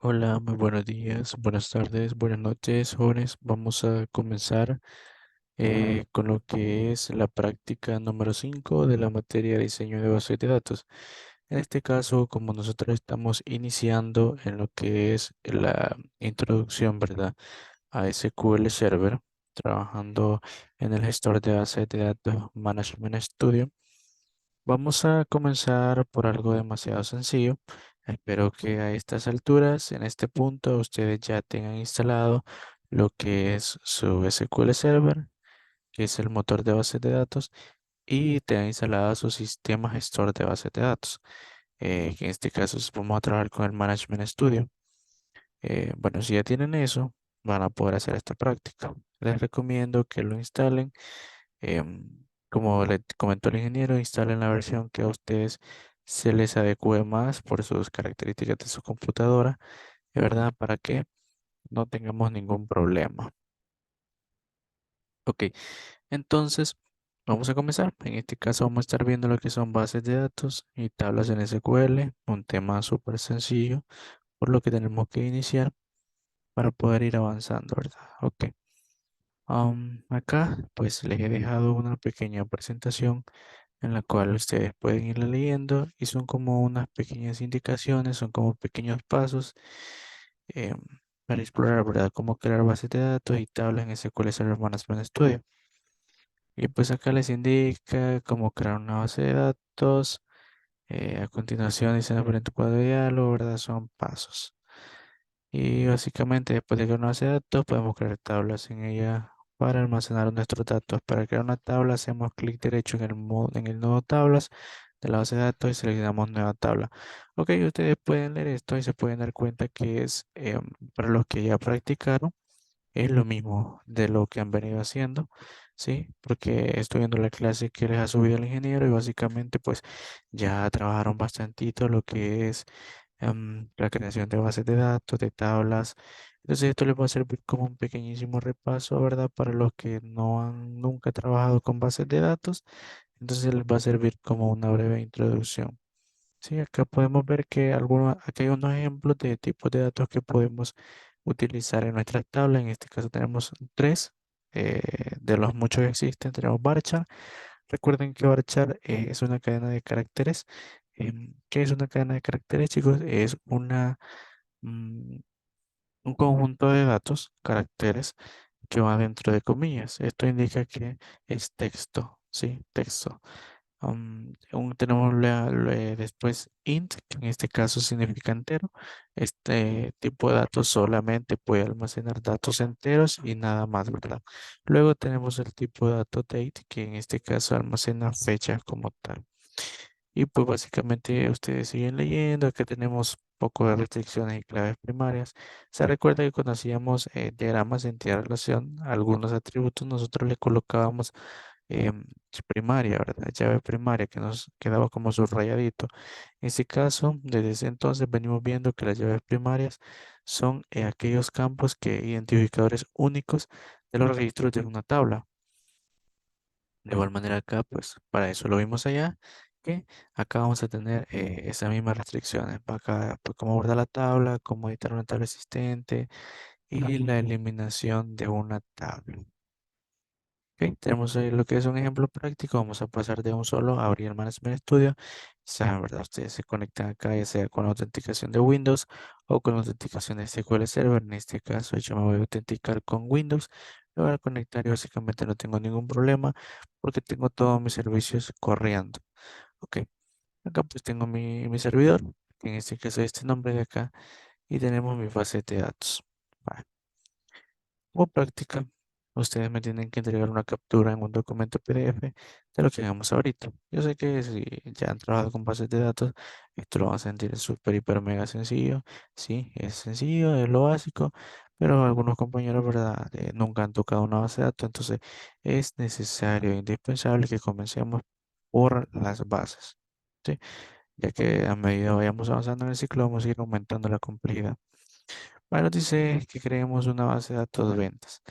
Hola, muy buenos días, buenas tardes, buenas noches, jóvenes. Vamos a comenzar con lo que es la práctica número 5 de la materia de diseño de bases de datos. En este caso, como nosotros estamos iniciando en lo que es la introducción, ¿verdad? A SQL Server, trabajando en el gestor de bases de datos Management Studio. Vamos a comenzar por algo demasiado sencillo. Espero que a estas alturas, en este punto, ustedes ya tengan instalado lo que es su SQL Server, que es el motor de bases de datos, y tengan instalado su sistema gestor de bases de datos. Que en este caso vamos a trabajar con el Management Studio. Bueno, si ya tienen eso, van a poder hacer esta práctica. Les recomiendo que lo instalen. Como le comentó el ingeniero, instalen la versión que a ustedes se les adecue más por sus características de su computadora, de verdad, para que no tengamos ningún problema. Ok, entonces vamos a comenzar. En este caso vamos a estar viendo lo que son bases de datos y tablas en SQL, un tema súper sencillo, por lo que tenemos que iniciar para poder ir avanzando, ¿verdad? Ok. Acá pues les he dejado una pequeña presentación en la cual ustedes pueden ir leyendo y son como unas pequeñas indicaciones, son como pequeños pasos em, para explorar, ¿verdad? Cómo crear bases de datos y tablas en SQL Server Management Studio. Y pues acá les indica cómo crear una base de datos. A continuación dicen en tu cuadro de diálogo, ¿verdad? Son pasos. Y básicamente después de crear una base de datos podemos crear tablas en ella para almacenar nuestros datos. Para crear una tabla hacemos clic derecho en el nodo tablas de la base de datos y seleccionamos nueva tabla. Ok, ustedes pueden leer esto y se pueden dar cuenta que es para los que ya practicaron, es lo mismo de lo que han venido haciendo, ¿sí? Porque estoy viendo la clase que les ha subido el ingeniero y básicamente pues ya trabajaron bastantito lo que es la creación de bases de datos, de tablas. Entonces esto les va a servir como un pequeñísimo repaso, ¿verdad? Para los que no han nunca trabajado con bases de datos, entonces les va a servir como una breve introducción. Sí, acá podemos ver que aquí hay unos ejemplos de tipos de datos que podemos utilizar en nuestra tabla. En este caso tenemos tres, de los muchos que existen. Tenemos varchar. Recuerden que varchar es una cadena de caracteres. ¿Qué es una cadena de caracteres, chicos? Es mm, un conjunto de datos, caracteres, que va dentro de comillas. Esto indica que es texto, ¿sí? Texto. Tenemos después int, que en este caso significa entero. Este tipo de datos solamente puede almacenar datos enteros y nada más, ¿verdad? Luego tenemos el tipo de dato date, que en este caso almacena fechas como tal. Y pues básicamente ustedes siguen leyendo. Acá tenemos poco de restricciones y claves primarias. Se recuerda que cuando hacíamos diagramas de entidad relación, algunos atributos nosotros le colocábamos em, primaria, ¿verdad? Llave primaria que nos quedaba como subrayadito. En este caso, desde ese entonces venimos viendo que las llaves primarias son aquellos campos que identificadores únicos de los registros de una tabla. De igual manera acá, pues para eso lo vimos allá, que acá vamos a tener esas mismas restricciones. Para acá, pues cómo abordar la tabla, cómo editar una tabla existente y la eliminación de una tabla. Ok, tenemos ahí lo que es un ejemplo práctico. Vamos a pasar de un solo a abrir el Management Studio. Saben, ¿verdad? Ustedes se conectan acá ya sea con la autenticación de Windows o con la autenticación de SQL Server. En este caso yo me voy a autenticar con Windows. Me voy a conectar y básicamente no tengo ningún problema porque tengo todos mis servicios corriendo. Ok, acá pues tengo mi servidor, que en este caso es este nombre de acá, y tenemos mi base de datos. Vale. Como práctica, ustedes me tienen que entregar una captura en un documento PDF de lo que hagamos ahorita. Yo sé que si ya han trabajado con bases de datos, esto lo van a sentir súper, hiper, mega sencillo. Sí, es sencillo, es lo básico, pero algunos compañeros, ¿verdad? Nunca han tocado una base de datos, entonces es necesario, e indispensable que comencemos por las bases. ¿Sí? Ya que a medida vayamos avanzando en el ciclo, vamos a ir aumentando la complejidad. Bueno, dice que creemos una base de datos de ventas.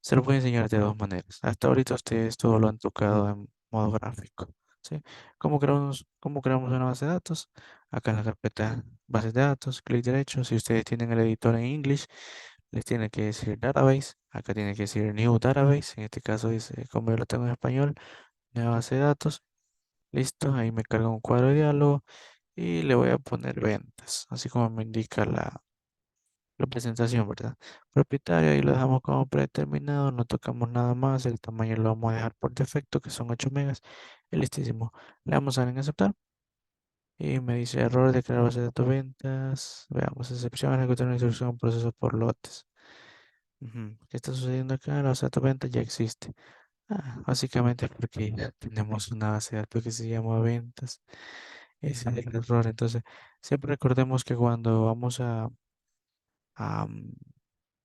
Se lo voy a enseñar de dos maneras. Hasta ahorita ustedes todo lo han tocado en modo gráfico. ¿Sí? ¿Cómo creamos una base de datos? acá en la carpeta bases de datos, clic derecho. Si ustedes tienen el editor en English, les tiene que decir database. Acá tiene que decir new database. En este caso dice, como yo lo tengo en español, nueva base de datos. Listo, ahí me carga un cuadro de diálogo y le voy a poner ventas, así como me indica la presentación, ¿verdad? Propietario, ahí lo dejamos como predeterminado, no tocamos nada más, el tamaño lo vamos a dejar por defecto, que son 8 megas, y listísimo. Le damos a dar en aceptar y me dice error de crear base de datos ventas, veamos, excepción, ejecutar una instrucción, proceso por lotes. ¿Qué está sucediendo acá? La base de datos ventas ya existe. Básicamente es porque ya tenemos una base de datos que se llama ventas. Ese es el error. Entonces, siempre recordemos que cuando vamos a, mm,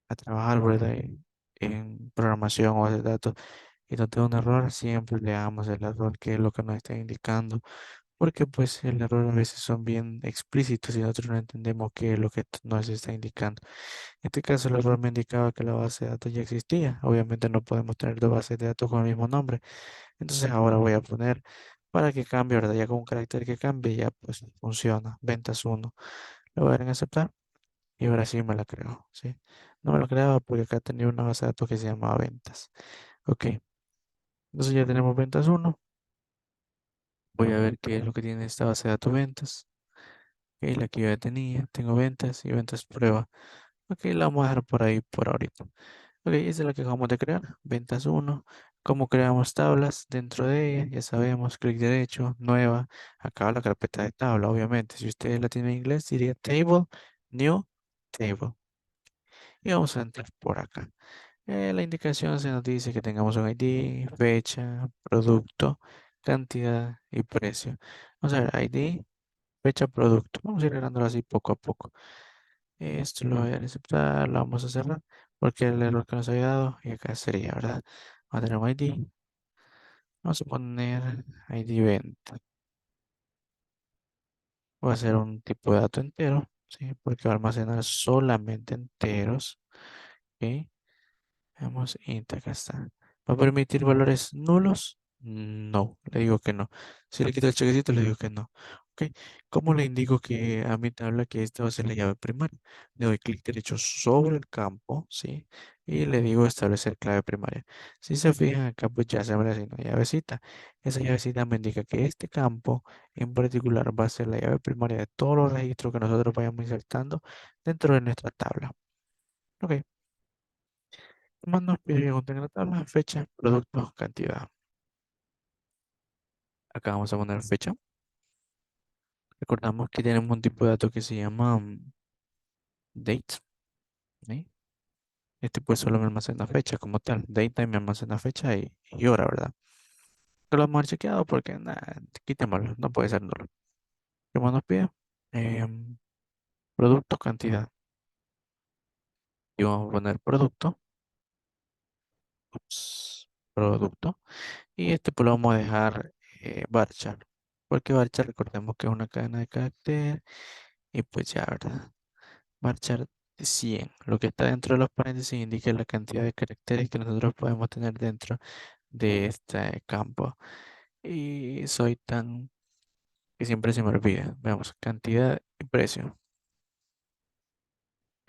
a trabajar, ¿verdad? En programación o base de datos y no tengo un error, siempre le damos el error que es lo que nos está indicando, porque pues el error a veces son bien explícitos y nosotros no entendemos qué es lo que nos está indicando. En este caso, el error me indicaba que la base de datos ya existía. Obviamente no podemos tener dos bases de datos con el mismo nombre. Entonces ahora voy a poner para que cambie, ¿verdad? Ya con un carácter que cambie, ya pues funciona. Ventas uno. Le voy a dar en aceptar y ahora sí me la creo, ¿sí? No me lo creaba porque acá tenía una base de datos que se llamaba ventas. Ok, entonces ya tenemos ventas uno. Voy a ver qué es lo que tiene esta base de datos ventas. Ok, la que yo ya tenía. Tengo ventas y ventas prueba. Ok, la vamos a dejar por ahí por ahorita. Ok, esa es la que acabamos de crear. Ventas uno. Cómo creamos tablas dentro de ella. Ya sabemos, clic derecho, nueva. Acá la carpeta de tabla, obviamente. Si ustedes la tienen en inglés, diría table, new, table. Y vamos a entrar por acá. La indicación se nos dice que tengamos un ID, fecha, producto, cantidad y precio. Vamos a ver, ID, fecha, producto. Vamos a ir agarrándolo así poco a poco. Esto lo voy a aceptar, lo vamos a cerrar porque el error que nos había dado y acá sería, ¿verdad? Vamos a tener un ID. Vamos a poner ID venta. Voy a hacer un tipo de dato entero, ¿sí? Porque va a almacenar solamente enteros. ¿Ok? Veamos, int, acá está. ¿Va a permitir valores nulos? No, le digo que no. Si le quito el chequecito, le digo que no. Ok, ¿cómo le indico que a mi tabla que esta va a ser la llave primaria? Le doy clic derecho sobre el campo, ¿sí? Y le digo establecer clave primaria. Si se fijan acá, pues ya se abre así una llavecita. Esa llavecita me indica que este campo en particular va a ser la llave primaria de todos los registros que nosotros vayamos insertando dentro de nuestra tabla. Ok. Más nos pide que contenga la tabla, fecha, producto, cantidad. Acá vamos a poner fecha. Recordamos que tenemos un tipo de dato que se llama date. ¿Sí? Este pues solo me almacena fecha como tal. Date me almacena fecha y hora, ¿verdad? No lo hemos chequeado porque nada, quitémoslo, no puede ser nulo. ¿Qué más nos pide? Em, producto, cantidad. Y vamos a poner producto. Ups, producto. Y este pues lo vamos a dejar varchar. Porque varchar recordemos que es una cadena de carácter. Y pues ya, ¿verdad? Marchar 100. Lo que está dentro de los paréntesis indica la cantidad de caracteres que nosotros podemos tener dentro de este campo. Y soy tan que siempre se me olvida. Veamos, cantidad y precio.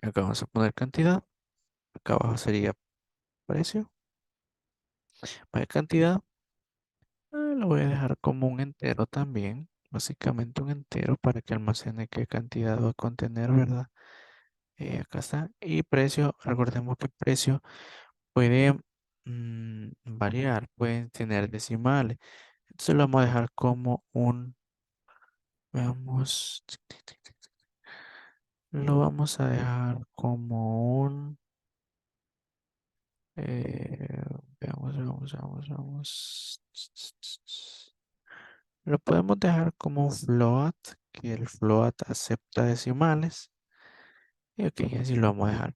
Acá vamos a poner cantidad. Acá abajo sería precio. Para cantidad, lo voy a dejar como un entero también. Básicamente un entero para que almacene qué cantidad va a contener, ¿verdad? Acá está. Y precio, recordemos que precio puede variar, pueden tener decimales. Entonces lo vamos a dejar como un, veamos, lo vamos a dejar como un, eh, veamos. Lo podemos dejar como un float, que el float acepta decimales. Y ok, así lo vamos a dejar.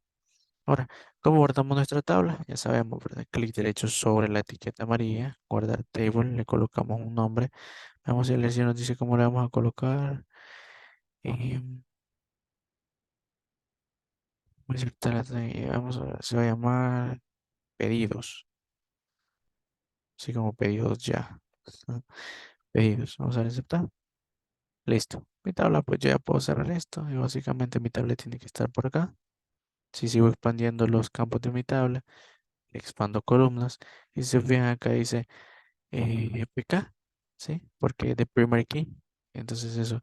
Ahora, ¿cómo guardamos nuestra tabla? Ya sabemos, ¿verdad? Clic derecho sobre la etiqueta amarilla, guardar table, le colocamos un nombre. Vamos a leer si nos dice cómo le vamos a colocar. Em, Voy a vamos a ver, se va a llamar pedidos, así como pedidos ya. Pedidos, vamos a dar aceptar. Listo. mi tabla, pues yo ya puedo cerrar esto y básicamente mi tabla tiene que estar por acá. Si sigo expandiendo los campos de mi tabla, expando columnas y si se fijan acá dice PK, ¿sí? Porque es de primary key. Entonces eso.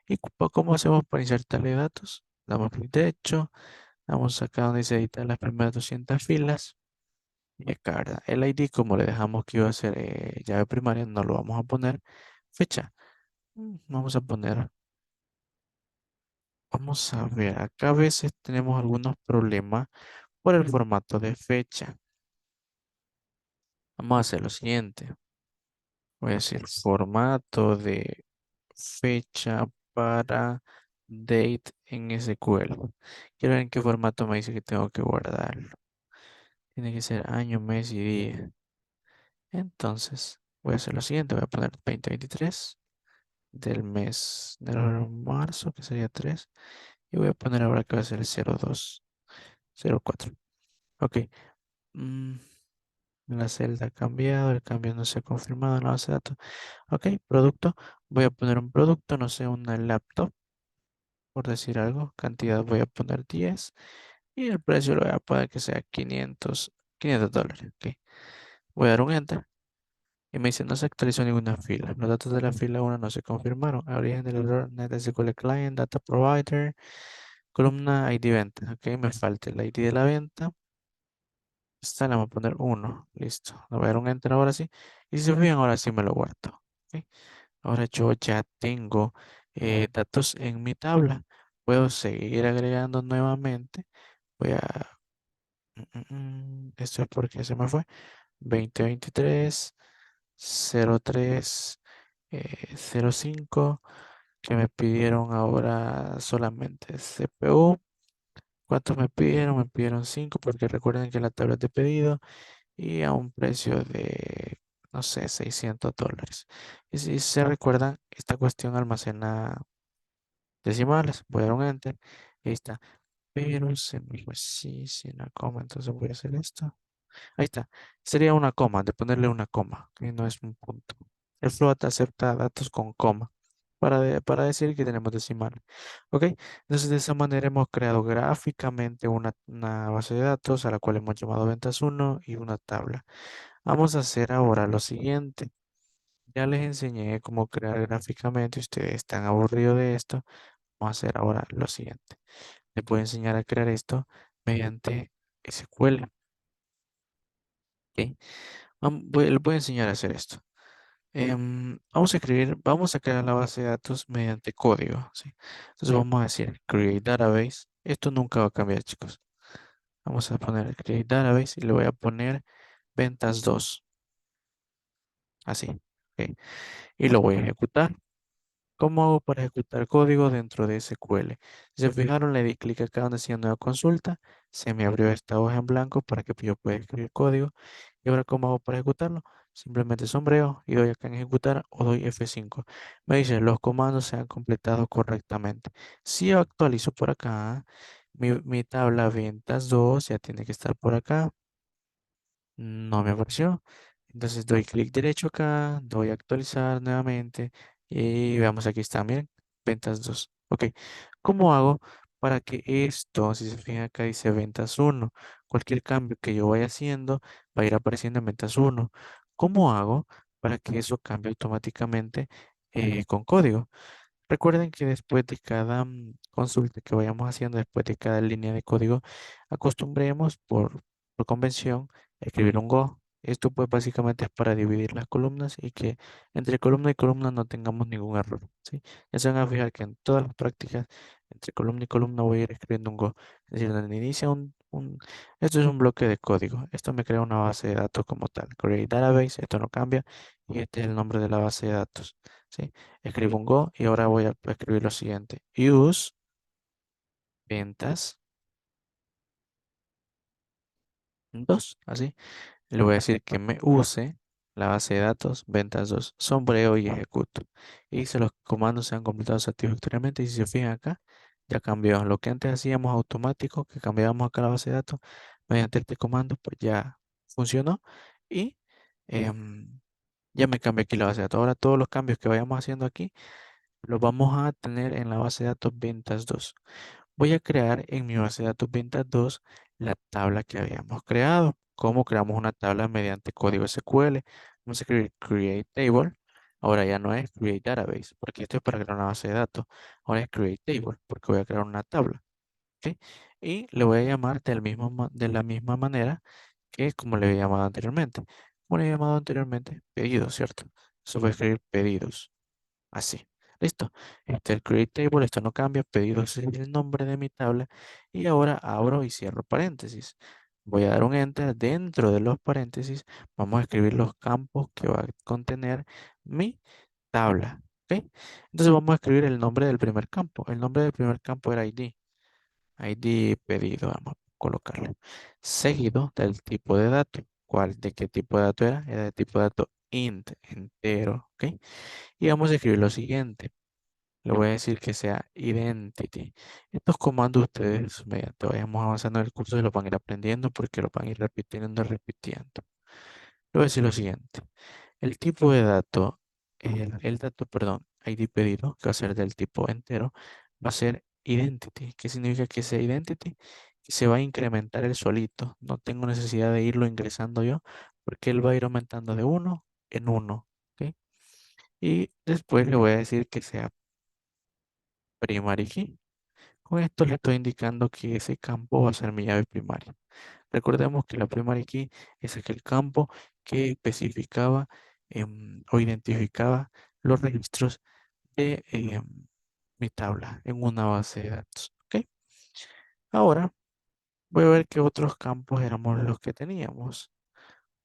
¿Y cómo hacemos para insertarle datos? Damos clic derecho, damos acá donde dice editar las primeras 200 filas. Y acá, ¿verdad? El ID, como le dejamos que iba a ser llave primaria, no lo vamos a poner. Fecha. Vamos a poner. Vamos a ver, acá a veces tenemos algunos problemas por el formato de fecha. Vamos a hacer lo siguiente. Voy a decir formato de fecha para date en SQL. Quiero ver en qué formato me dice que tengo que guardarlo. Tiene que ser año, mes y día. Entonces, voy a hacer lo siguiente. Voy a poner 2023 del mes de marzo, que sería 3. Y voy a poner ahora que va a ser 02, 04. Ok. mm, la celda ha cambiado, el cambio no se ha confirmado en la base de datos. Ok, producto. Voy a poner un producto, no sé, una laptop, por decir algo. Cantidad voy a poner 10. Y el precio lo voy a poner que sea $500. Ok. Voy a dar un enter. Y me dice, no se actualizó ninguna fila. Los datos de la fila 1 no se confirmaron. Origen del error, NetSQL Client, Data Provider, columna ID venta. Ok, me falta el ID de la venta. Esta le vamos a poner 1. Listo. Le voy a dar un enter ahora sí. Y si se fijan, ahora sí me lo guardo. Ok. Ahora yo ya tengo datos en mi tabla. Puedo seguir agregando nuevamente. Voy a... Esto es porque se me fue. 2023, 03, 05, que me pidieron ahora solamente CPU. ¿Cuántos me pidieron? Me pidieron 5 porque recuerden que la tabla es de pedido y a un precio de, no sé, $600. Y si se recuerdan, esta cuestión almacena decimales. Voy a dar un enter. Y ahí está. Pero se me fue así, sin la coma. Entonces voy a hacer esto. Ahí está. Sería una coma, de ponerle una coma, que no es un punto. El float acepta datos con coma para decir que tenemos decimal. ¿Ok? Entonces de esa manera hemos creado gráficamente una base de datos a la cual hemos llamado ventas uno y una tabla. Vamos a hacer ahora lo siguiente. Ya les enseñé cómo crear gráficamente. Ustedes están aburridos de esto. Vamos a hacer ahora lo siguiente. Les voy a enseñar a crear esto mediante SQL. ¿Ok? Les voy a enseñar a hacer esto. Vamos a crear la base de datos mediante código, ¿sí? Entonces vamos a decir create database. Esto nunca va a cambiar, chicos. Vamos a poner create database y le voy a poner ventas 2, así. ¿Ok? Y lo voy a ejecutar. ¿Cómo hago para ejecutar código dentro de SQL? Si se fijaron, le di clic acá donde decía nueva consulta. Se me abrió esta hoja en blanco para que yo pueda escribir código. ¿Y ahora cómo hago para ejecutarlo? Simplemente sombreo y doy acá en ejecutar o doy F5. Me dice los comandos se han completado correctamente. Si yo actualizo por acá, mi tabla ventas 2 ya tiene que estar por acá. No me apareció. Entonces doy clic derecho acá, doy a actualizar nuevamente y veamos aquí está, miren, ventas 2. Ok, ¿cómo hago para que esto, si se fijan acá dice ventas uno, cualquier cambio que yo vaya haciendo va a ir apareciendo en ventas uno? ¿Cómo hago para que eso cambie automáticamente con código? Recuerden que después de cada consulta que vayamos haciendo, después de cada línea de código, acostumbremos por convención a escribir un Go. Esto pues básicamente es para dividir las columnas y que entre columna y columna no tengamos ningún error, ¿sí? Ya se van a fijar que en todas las prácticas, entre columna y columna voy a ir escribiendo un Go. Es decir, donde inicia esto es un bloque de código. Esto me crea una base de datos como tal. Create database, esto no cambia y este es el nombre de la base de datos, ¿sí? Escribo un Go y ahora voy a escribir lo siguiente. Use ventas 2, así. Le voy a decir que me use la base de datos ventas 2, sombreo y ejecuto. Y si los comandos se han completado satisfactoriamente y si se fijan acá, ya cambió. Lo que antes hacíamos automático, que cambiábamos acá la base de datos, mediante este comando, pues ya funcionó y em, ya me cambié aquí la base de datos. Ahora todos los cambios que vayamos haciendo aquí lo vamos a tener en la base de datos ventas 2. Voy a crear en mi base de datos ventas 2 la tabla que habíamos creado. ¿Cómo creamos una tabla mediante código SQL? Vamos a escribir create table. Ahora ya no es create database, porque esto es para crear una base de datos. Ahora es create table, porque voy a crear una tabla. ¿Ok? Y le voy a llamar de la misma manera que como le había llamado anteriormente. Como le había llamado anteriormente, pedidos, ¿cierto? Eso voy a escribir pedidos. Así. Listo. Este es el create table, esto no cambia. Pedidos es el nombre de mi tabla. Y ahora abro y cierro paréntesis. Voy a dar un enter. Dentro de los paréntesis vamos a escribir los campos que va a contener mi tabla. ¿Ok? Entonces vamos a escribir el nombre del primer campo. El nombre del primer campo era ID. ID pedido, vamos a colocarle. Seguido del tipo de dato. ¿Cuál? ¿De qué tipo de dato era? Era de tipo de dato int, entero. ¿Ok? Y vamos a escribir lo siguiente. Le voy a decir que sea identity. Estos comandos ustedes, mediante vayamos avanzando en el curso, se los van a ir aprendiendo porque lo van a ir repitiendo y repitiendo. Le voy a decir lo siguiente. El tipo de dato, el dato, perdón, ID pedido, que va a ser del tipo entero, va a ser identity. ¿Qué significa que sea identity? Que se va a incrementar el solito. No tengo necesidad de irlo ingresando yo, porque él va a ir aumentando de uno en uno. ¿Ok? Y después le voy a decir que sea primary key. Con esto le estoy indicando que ese campo va a ser mi llave primaria. Recordemos que la primary key es aquel campo que especificaba o identificaba los registros de mi tabla en una base de datos. ¿Ok? Ahora voy a ver qué otros campos éramos los que teníamos.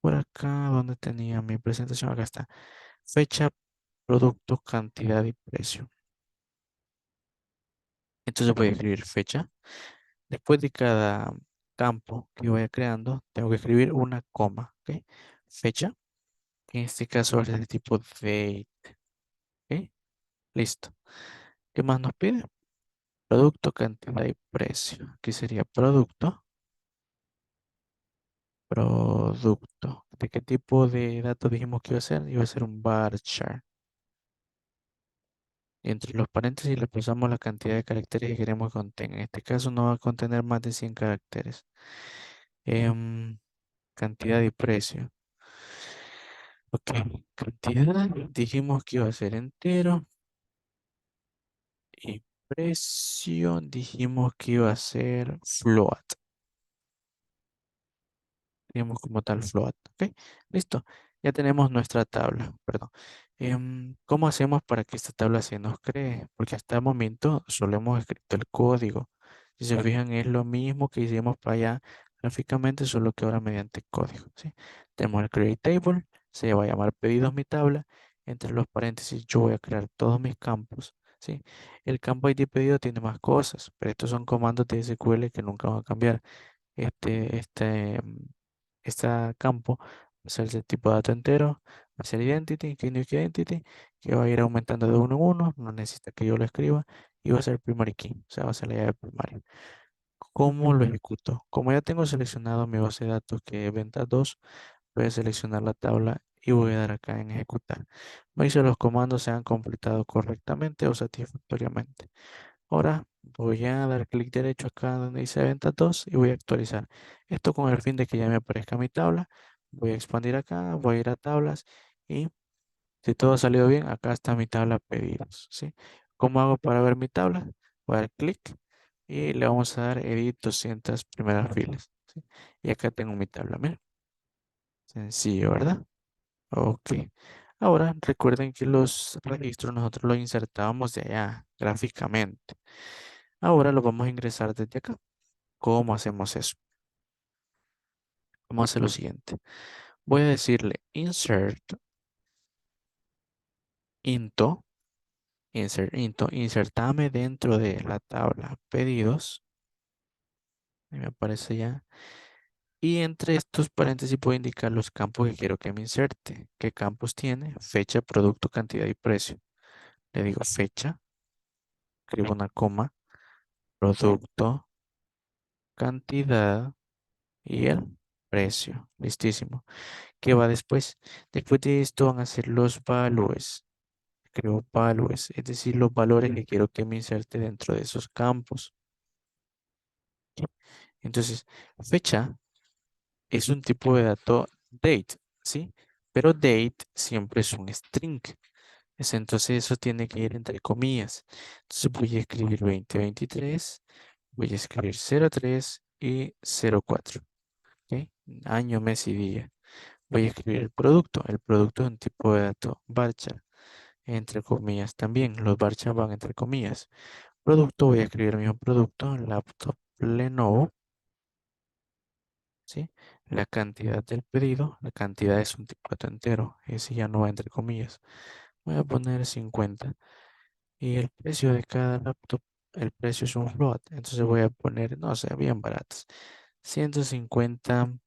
Por acá, donde tenía mi presentación, acá está. Fecha, producto, cantidad y precio. Entonces voy a escribir fecha. Después de cada campo que vaya creando, tengo que escribir una coma, ¿ok? Fecha, que en este caso va a ser de tipo date, ¿ok? Listo. ¿Qué más nos pide? Producto, cantidad y precio. Aquí sería producto. ¿De qué tipo de datos dijimos que iba a ser? Iba a ser un bar chart. Y entre los paréntesis le pulsamos la cantidad de caracteres que queremos que contenga. En este caso no va a contener más de 100 caracteres. Em, Cantidad y precio. Ok, cantidad, dijimos que iba a ser entero y precio, dijimos que iba a ser float. Dijimos como tal float, ok, listo. Ya tenemos nuestra tabla, perdón. ¿Cómo hacemos para que esta tabla se nos cree? Porque hasta el momento solo hemos escrito el código. Si se fijan, es lo mismo que hicimos para allá gráficamente, solo que ahora mediante código, ¿sí? Tenemos el create table, se va a llamar pedidos mi tabla. Entre los paréntesis yo voy a crear todos mis campos, ¿sí? El campo ID pedido tiene más cosas, pero estos son comandos de SQL que nunca van a cambiar. Este campo va a ser de tipo dato entero, va a ser identity, unique identity, que va a ir aumentando de uno en uno, no necesita que yo lo escriba, y va a ser primary key, o sea, va a ser la llave primaria. ¿Cómo lo ejecuto? Como ya tengo seleccionado mi base de datos que es venta 2, voy a seleccionar la tabla y voy a dar acá en ejecutar. Me dice los comandos se han completado correctamente o satisfactoriamente. Ahora voy a dar clic derecho acá donde dice venta 2 y voy a actualizar. Esto con el fin de que ya me aparezca mi tabla. Voy a expandir acá, voy a ir a tablas y si todo ha salido bien, acá está mi tabla pedidos, ¿sí? ¿Cómo hago para ver mi tabla? Voy a dar clic y le vamos a dar edit 200 primeras filas, ¿sí? Y acá tengo mi tabla, mira. Sencillo, ¿verdad? Ok. Ahora recuerden que los registros nosotros los insertábamos de allá gráficamente. Ahora los vamos a ingresar desde acá. ¿Cómo hacemos eso? Vamos a hacer lo siguiente. Voy a decirle insertame dentro de la tabla pedidos. Ahí me aparece ya. Y entre estos paréntesis voy a indicar los campos que quiero que me inserte. ¿Qué campos tiene? Fecha, producto, cantidad y precio. Le digo fecha, escribo una coma, producto, cantidad y el precio. Listísimo. ¿Qué va después? Después de esto van a ser los valores. creo values, es decir, los valores que quiero que me inserte dentro de esos campos. Entonces, fecha es un tipo de dato date, ¿sí? Pero date siempre es un string. Entonces eso tiene que ir entre comillas. Entonces voy a escribir 2023, voy a escribir 03 y 04. ¿Ok? Año, mes y día. Voy a escribir el producto. El producto es un tipo de dato varchar, entre comillas también. Los varchar van entre comillas. Producto, voy a escribir el mismo producto, laptop Lenovo, ¿sí? La cantidad del pedido, la cantidad es un tipo de dato entero, ese ya no va entre comillas. Voy a poner 50. Y el precio de cada laptop, el precio es un float. Entonces voy a poner, no sé, bien baratos. 150,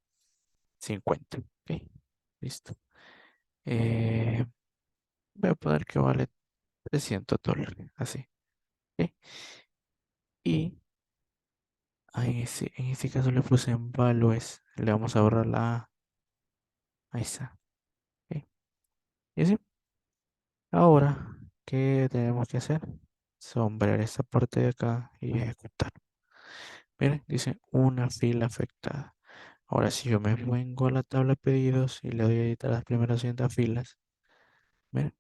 50. Ok, listo. Eh, Voy a poner que vale $300. Así. Ok. Y en este caso le puse en values. Le vamos a borrar la A. Ahí está. Ok. Y así. Ahora, ¿qué tenemos que hacer? Sombrear esta parte de acá y ejecutar. Miren, dice una fila afectada. Ahora, si yo me vengo a la tabla de pedidos y le doy a editar las primeras 100 filas, miren,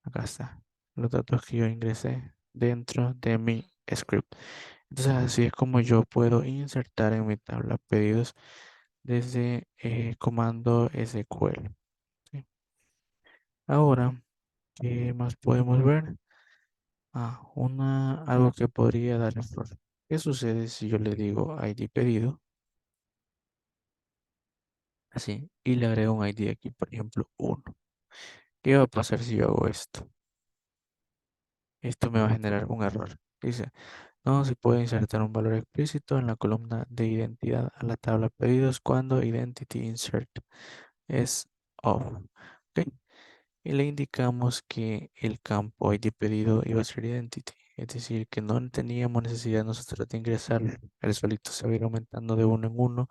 acá está. Los datos que yo ingresé dentro de mi script. Entonces, así es como yo puedo insertar en mi tabla de pedidos desde comando SQL. ¿Sí? Ahora, ¿qué más podemos ver? Algo que podría dar error. ¿Qué sucede si yo le digo ID pedido? Así, y le agrego un ID aquí, por ejemplo, 1. ¿Qué va a pasar si yo hago esto? Esto me va a generar un error. Dice, no se puede insertar un valor explícito en la columna de identidad a la tabla pedidos cuando identity insert es off. ¿Ok? Y le indicamos que el campo ID pedido iba a ser identity. Es decir, que no teníamos necesidad nosotros de ingresar. El solito se va a ir aumentando de uno en uno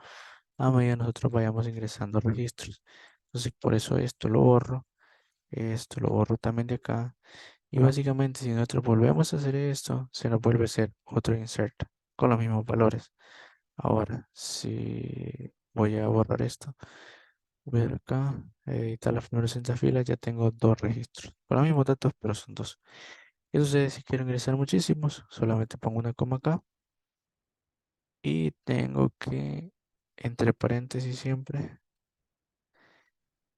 a medida que nosotros vayamos ingresando registros. Entonces, por eso esto lo borro también de acá. Y básicamente, si nosotros volvemos a hacer esto, se nos vuelve a hacer otro insert con los mismos valores. Ahora, si voy a borrar esto, voy a ir acá, editar las primeras 60 filas, ya tengo dos registros con los mismos datos, pero son dos. Eso sucede si quiero ingresar muchísimos, solamente pongo una coma acá y tengo que, entre paréntesis siempre,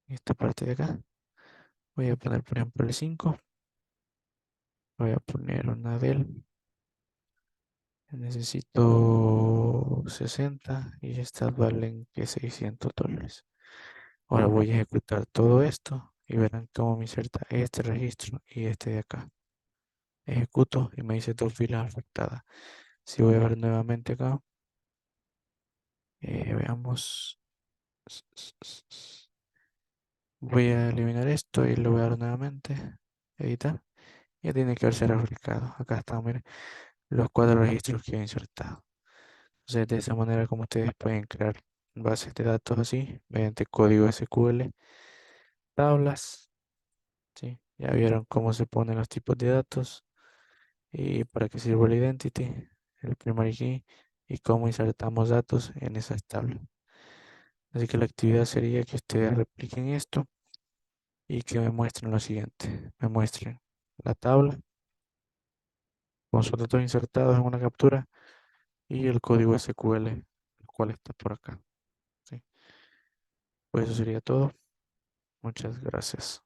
esta parte de acá, voy a poner por ejemplo el 5, voy a poner una del. Necesito 60 y estas valen que $600. Ahora voy a ejecutar todo esto y verán cómo me inserta este registro y este de acá. Ejecuto y me dice dos filas afectadas. Si voy a ver nuevamente acá, veamos. Voy a eliminar esto y lo voy a dar nuevamente. Editar. Ya tiene que haberse refrescado. Acá están, miren, los cuatro registros que he insertado. Entonces, de esa manera como ustedes pueden crear bases de datos así, mediante código SQL, tablas, ¿sí? Ya vieron cómo se ponen los tipos de datos y para qué sirve el identity, el primary key y cómo insertamos datos en esas tablas. Así que la actividad sería que ustedes repliquen esto y que me muestren lo siguiente. Me muestren la tabla con sus datos insertados en una captura y el código SQL, el cual está por acá. ¿Sí? Pues eso sería todo. Muchas gracias.